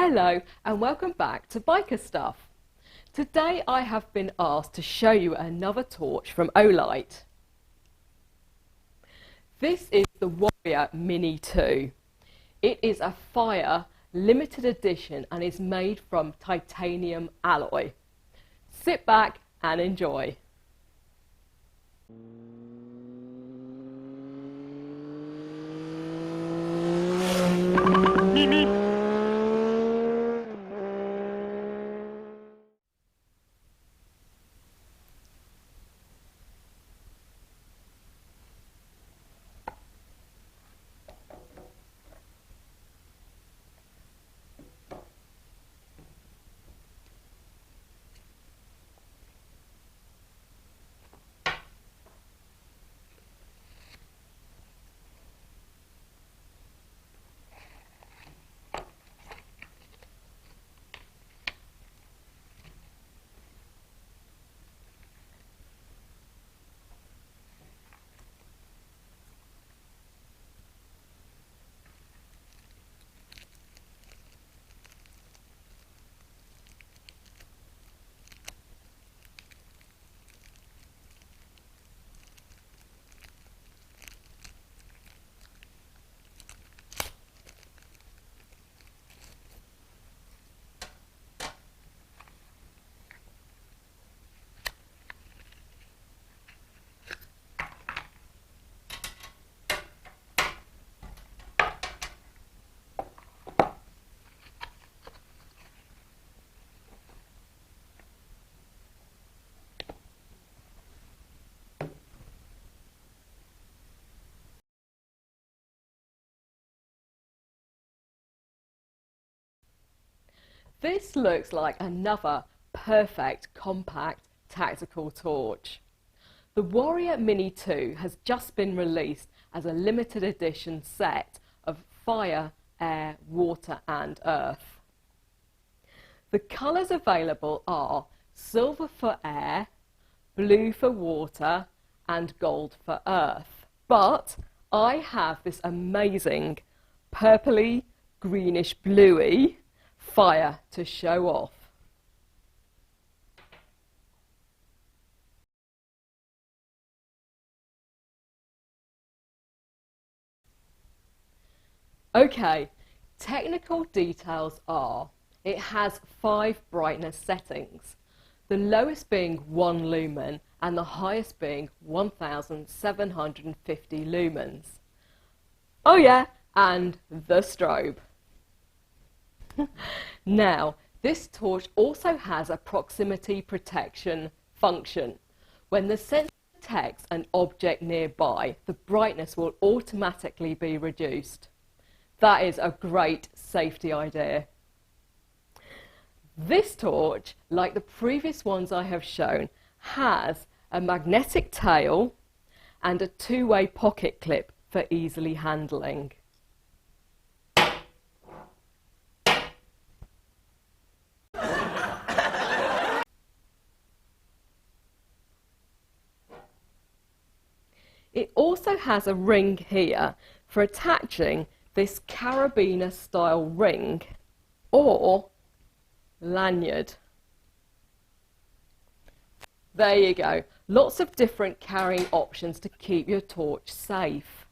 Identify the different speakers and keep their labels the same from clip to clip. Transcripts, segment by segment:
Speaker 1: Hello and welcome back to Biker Stuff. Today I have been asked to show you another torch from Olight. This is the Warrior Mini 2. It is a fire limited edition and is made from titanium alloy. Sit back and enjoy. This looks like another perfect compact tactical torch. The Warrior Mini 2 has just been released as a limited edition set of fire, air, water and earth. The colours available are silver for air, blue for water and gold for earth. But I have this amazing purpley, greenish, bluey fire to show off. Okay, technical details are it has 5 brightness settings, the lowest being 1 lumen and the highest being 1750 lumens. Oh yeah, and the strobe. Now, this torch also has a proximity protection function. When the sensor detects an object nearby, the brightness will automatically be reduced. That is a great safety idea. This torch, like the previous ones I have shown, has a magnetic tail and a 2-way pocket clip for easily handling. It also has a ring here for attaching this carabiner style ring or lanyard. There you go, lots of different carrying options to keep your torch safe.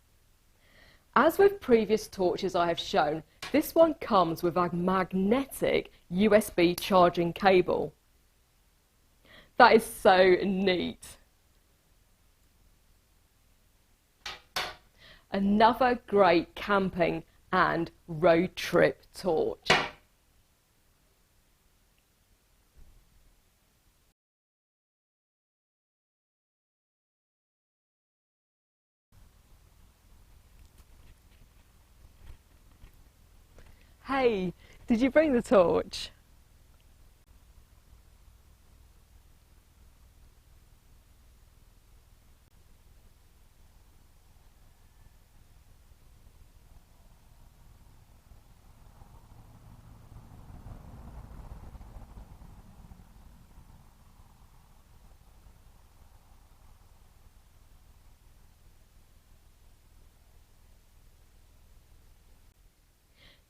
Speaker 1: As with previous torches I have shown, this one comes with a magnetic USB charging cable. That is so neat. Another great camping and road trip torch. Hey, did you bring the torch?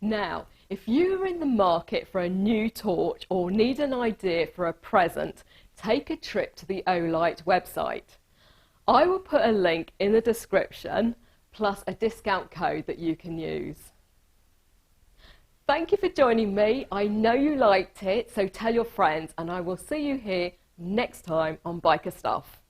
Speaker 1: Now, if you are in the market for a new torch or need an idea for a present, take a trip to the Olight website. I will put a link in the description, plus a discount code that you can use. Thank you for joining me. I know you liked it, so tell your friends, and I will see you here next time on Biker Stuff.